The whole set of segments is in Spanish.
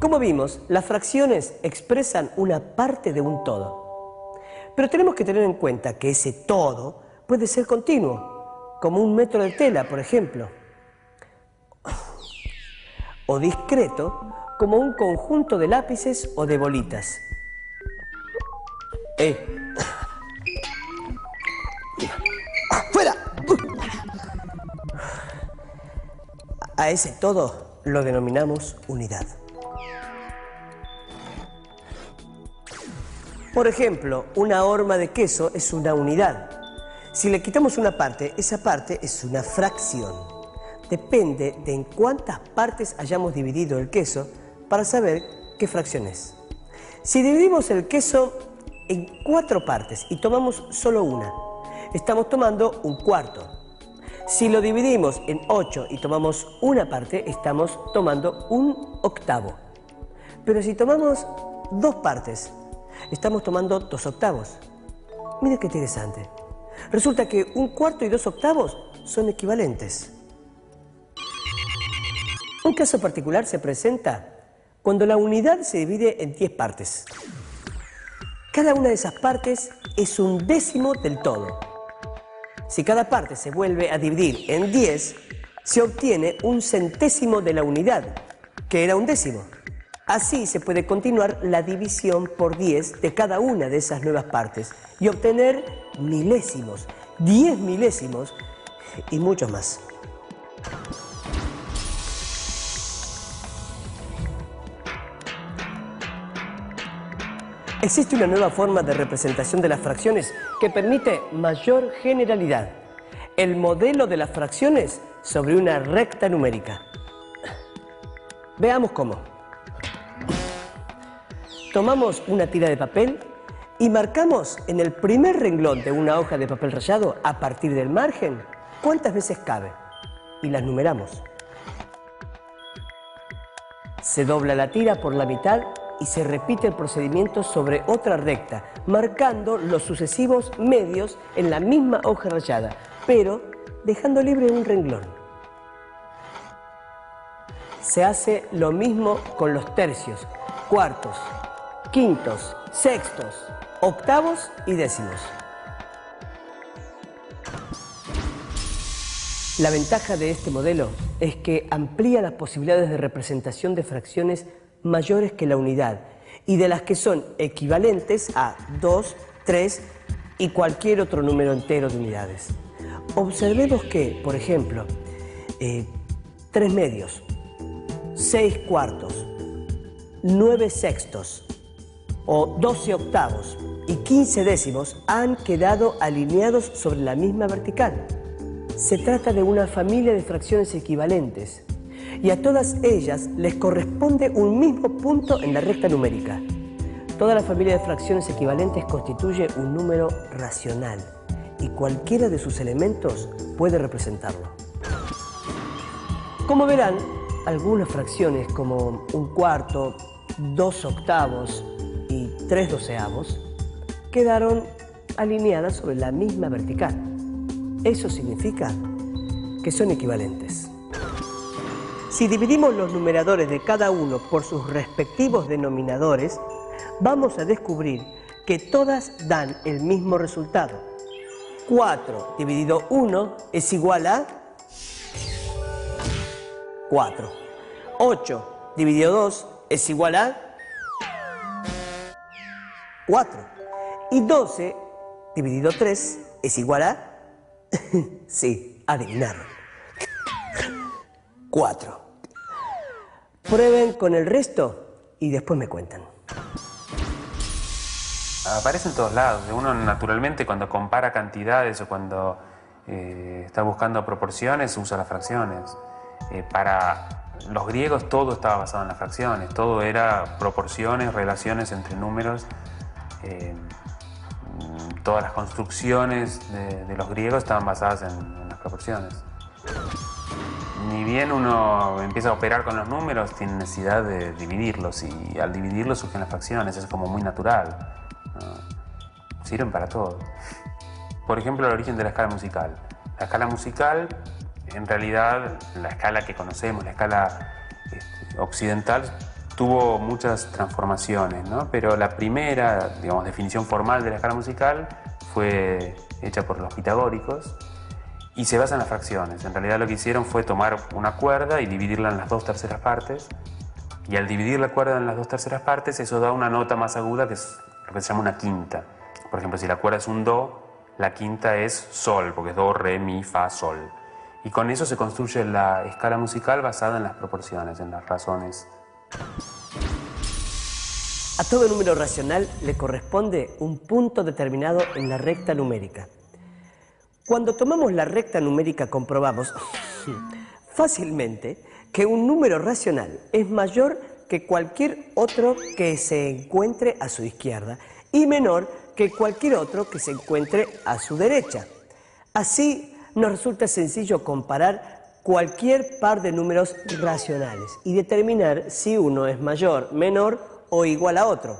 Como vimos, las fracciones expresan una parte de un todo. Pero tenemos que tener en cuenta que ese todo puede ser continuo, como un metro de tela, por ejemplo. O discreto, como un conjunto de lápices o de bolitas. ¡Fuera! A ese todo lo denominamos unidad. Por ejemplo, una horma de queso es una unidad. Si le quitamos una parte, esa parte es una fracción. Depende de en cuántas partes hayamos dividido el queso para saber qué fracción es. Si dividimos el queso en 4 partes y tomamos solo una, estamos tomando un cuarto. Si lo dividimos en 8 y tomamos una parte, estamos tomando un octavo. Pero si tomamos 2 partes, estamos tomando 2 octavos. Mira qué interesante. Resulta que un cuarto y 2 octavos son equivalentes. Un caso particular se presenta cuando la unidad se divide en 10 partes. Cada una de esas partes es un décimo del todo. Si cada parte se vuelve a dividir en 10, se obtiene un centésimo de la unidad, que era un décimo. Así se puede continuar la división por 10 de cada una de esas nuevas partes y obtener milésimos, 10 milésimos y muchos más. Existe una nueva forma de representación de las fracciones que permite mayor generalidad. El modelo de las fracciones sobre una recta numérica. Veamos cómo. Tomamos una tira de papel y marcamos en el primer renglón de una hoja de papel rayado, a partir del margen, cuántas veces cabe. Y las numeramos. Se dobla la tira por la mitad y se repite el procedimiento sobre otra recta, marcando los sucesivos medios en la misma hoja rayada, pero dejando libre un renglón. Se hace lo mismo con los tercios, cuartos, quintos, sextos, octavos y décimos. La ventaja de este modelo es que amplía las posibilidades de representación de fracciones mayores que la unidad y de las que son equivalentes a 2, 3 y cualquier otro número entero de unidades. Observemos que, por ejemplo, 3 medios, 6 cuartos, 9 sextos o 12 octavos y 15 décimos han quedado alineados sobre la misma vertical. Se trata de una familia de fracciones equivalentes y a todas ellas les corresponde un mismo punto en la recta numérica. Toda la familia de fracciones equivalentes constituye un número racional y cualquiera de sus elementos puede representarlo. Como verán, algunas fracciones como un cuarto, 2 octavos y 3 doceavos quedaron alineadas sobre la misma vertical. Eso significa que son equivalentes. Si dividimos los numeradores de cada uno por sus respectivos denominadores, vamos a descubrir que todas dan el mismo resultado. 4 dividido 1 es igual a 4. 8 dividido 2 es igual a 4. Y 12 dividido 3 es igual a... sí, adivinaron. 4. Prueben con el resto y después me cuentan. Aparece en todos lados. Uno naturalmente cuando compara cantidades o cuando está buscando proporciones usa las fracciones. Para los griegos todo estaba basado en las fracciones. Todo era proporciones, relaciones entre números. Todas las construcciones de los griegos estaban basadas en las proporciones. Ni bien uno empieza a operar con los números, tiene necesidad de dividirlos y al dividirlos surgen las fracciones, es como muy natural. Sirven para todo. Por ejemplo, el origen de la escala musical. La escala musical, en realidad, la escala que conocemos, la escala occidental, tuvo muchas transformaciones, ¿no? Pero la primera, digamos, definición formal de la escala musical fue hecha por los pitagóricos y se basa en las fracciones. En realidad lo que hicieron fue tomar una cuerda y dividirla en las 2/3 partes, y al dividir la cuerda en las 2/3 partes, eso da una nota más aguda, que es lo que se llama una quinta. Por ejemplo, si la cuerda es un do, la quinta es sol, porque es do, re, mi, fa, sol. Y con eso se construye la escala musical basada en las proporciones, en las razones. A todo número racional le corresponde un punto determinado en la recta numérica. Cuando tomamos la recta numérica comprobamos fácilmente que un número racional es mayor que cualquier otro que se encuentre a su izquierda y menor que cualquier otro que se encuentre a su derecha. Así nos resulta sencillo comparar cualquier par de números racionales y determinar si uno es mayor, menor o igual a otro.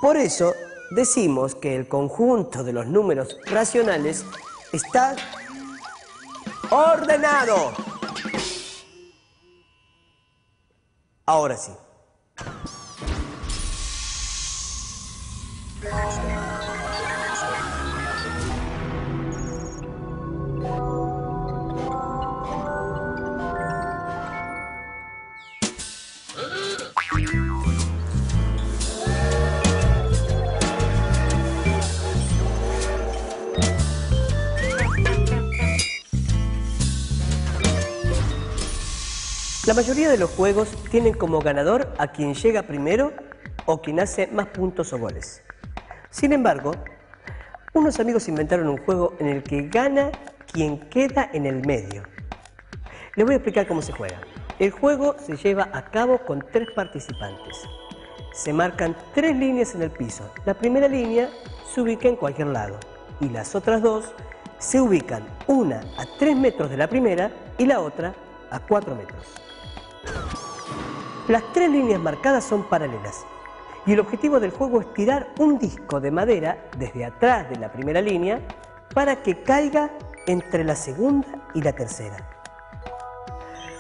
Por eso decimos que el conjunto de los números racionales está ordenado. Ahora sí. La mayoría de los juegos tienen como ganador a quien llega primero o quien hace más puntos o goles. Sin embargo, unos amigos inventaron un juego en el que gana quien queda en el medio. Les voy a explicar cómo se juega. El juego se lleva a cabo con 3 participantes. Se marcan 3 líneas en el piso. La primera línea se ubica en cualquier lado y las otras 2 se ubican, una a 3 metros de la primera y la otra a 4 metros. Las 3 líneas marcadas son paralelas y el objetivo del juego es tirar un disco de madera desde atrás de la primera línea para que caiga entre la segunda y la tercera.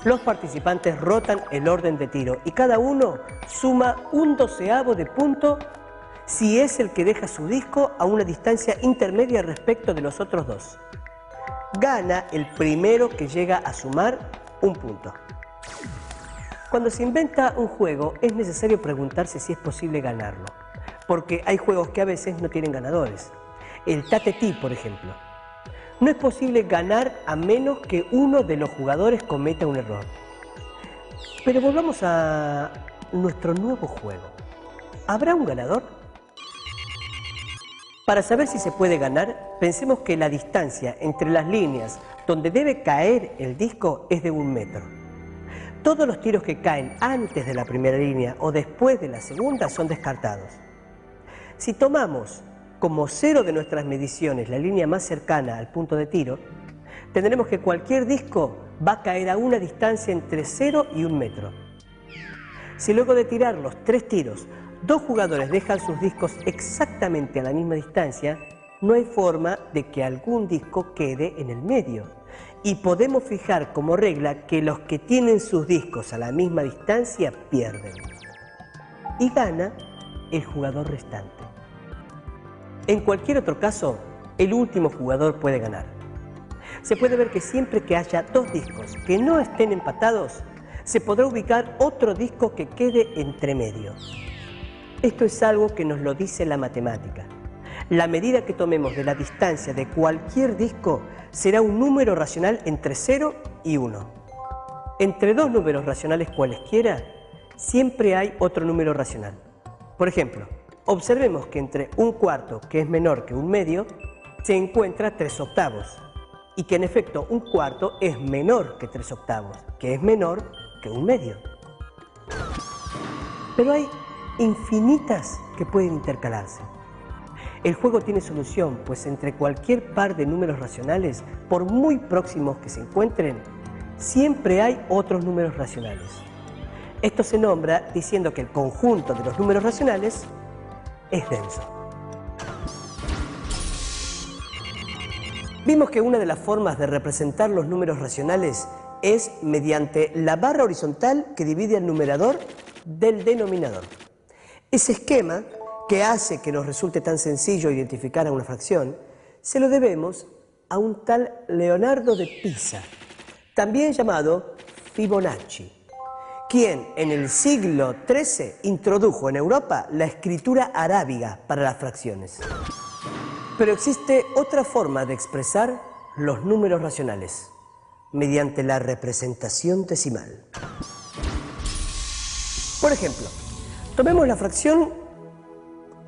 Los participantes rotan el orden de tiro y cada uno suma un 12avo de punto si es el que deja su disco a una distancia intermedia respecto de los otros dos. Gana el primero que llega a sumar un punto. Cuando se inventa un juego es necesario preguntarse si es posible ganarlo, porque hay juegos que a veces no tienen ganadores. El Tate-Ti, por ejemplo. No es posible ganar a menos que uno de los jugadores cometa un error. Pero volvamos a nuestro nuevo juego. ¿Habrá un ganador? Para saber si se puede ganar, pensemos que la distancia entre las líneas donde debe caer el disco es de 1 metro. Todos los tiros que caen antes de la primera línea o después de la segunda son descartados. Si tomamos como cero de nuestras mediciones la línea más cercana al punto de tiro, tendremos que cualquier disco va a caer a una distancia entre 0 y 1 metro. Si luego de tirar los 3 tiros, 2 jugadores dejan sus discos exactamente a la misma distancia, no hay forma de que algún disco quede en el medio. Y podemos fijar como regla que los que tienen sus discos a la misma distancia pierden. Y gana el jugador restante. En cualquier otro caso, el último jugador puede ganar. Se puede ver que siempre que haya 2 discos que no estén empatados, se podrá ubicar otro disco que quede entre medio. Esto es algo que nos lo dice la matemática. La medida que tomemos de la distancia de cualquier disco será un número racional entre 0 y 1. Entre 2 números racionales cualesquiera, siempre hay otro número racional. Por ejemplo, observemos que entre 1/4, que es menor que 1/2, se encuentra 3/8, y que en efecto 1/4 es menor que 3/8, que es menor que 1/2. Pero hay infinitas que pueden intercalarse. El juego tiene solución, pues entre cualquier par de números racionales, por muy próximos que se encuentren, siempre hay otros números racionales. Esto se nombra diciendo que el conjunto de los números racionales es denso. Vimos que una de las formas de representar los números racionales es mediante la barra horizontal que divide al numerador del denominador. Ese esquema que hace que nos resulte tan sencillo identificar a una fracción, se lo debemos a un tal Leonardo de Pisa, también llamado Fibonacci, quien en el siglo XIII introdujo en Europa la escritura arábiga para las fracciones. Pero existe otra forma de expresar los números racionales, mediante la representación decimal. Por ejemplo, tomemos la fracción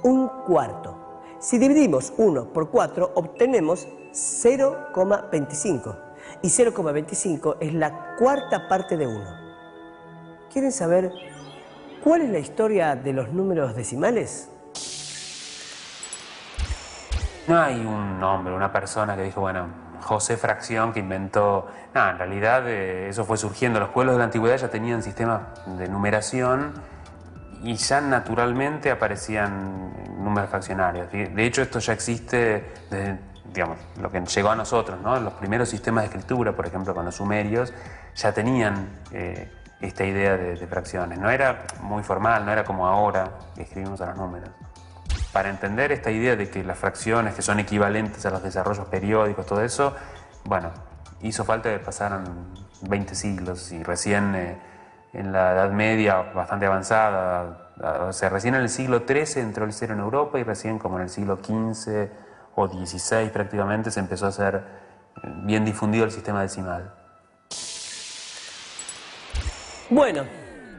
1/4. Si dividimos 1 por 4, obtenemos 0,25. Y 0,25 es la cuarta parte de 1. ¿Quieren saber cuál es la historia de los números decimales? No hay un hombre, una persona que dijo, bueno, José Fracción, que inventó... No, en realidad eso fue surgiendo. Los pueblos de la antigüedad ya tenían sistemas de numeración y ya naturalmente aparecían números fraccionarios. De hecho, esto ya existe desde, digamos, lo que llegó a nosotros, ¿no? Los primeros sistemas de escritura, por ejemplo, con los sumerios, ya tenían esta idea de fracciones. No era muy formal, no era como ahora que escribimos a los números. Para entender esta idea de que las fracciones, que son equivalentes a los desarrollos periódicos, todo eso, bueno, hizo falta que pasaran 20 siglos y recién en la Edad Media, bastante avanzada, o sea, recién en el siglo XIII entró el cero en Europa y recién como en el siglo XV o XVI prácticamente se empezó a hacer bien difundido el sistema decimal. Bueno,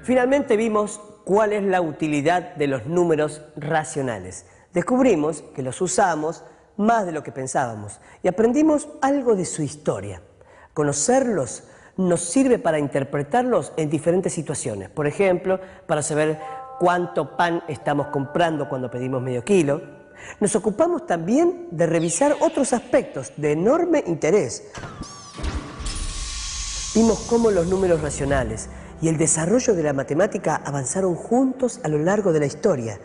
finalmente vimos cuál es la utilidad de los números racionales. Descubrimos que los usamos más de lo que pensábamos y aprendimos algo de su historia. Conocerlos nos sirve para interpretarlos en diferentes situaciones. Por ejemplo, para saber cuánto pan estamos comprando cuando pedimos medio kilo. Nos ocupamos también de revisar otros aspectos de enorme interés. Vimos cómo los números racionales y el desarrollo de la matemática avanzaron juntos a lo largo de la historia.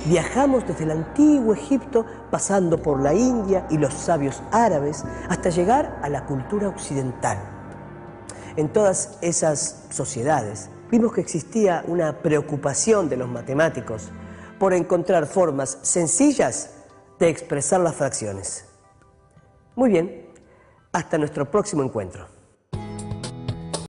Viajamos desde el antiguo Egipto, pasando por la India y los sabios árabes, hasta llegar a la cultura occidental. En todas esas sociedades vimos que existía una preocupación de los matemáticos por encontrar formas sencillas de expresar las fracciones. Muy bien, hasta nuestro próximo encuentro.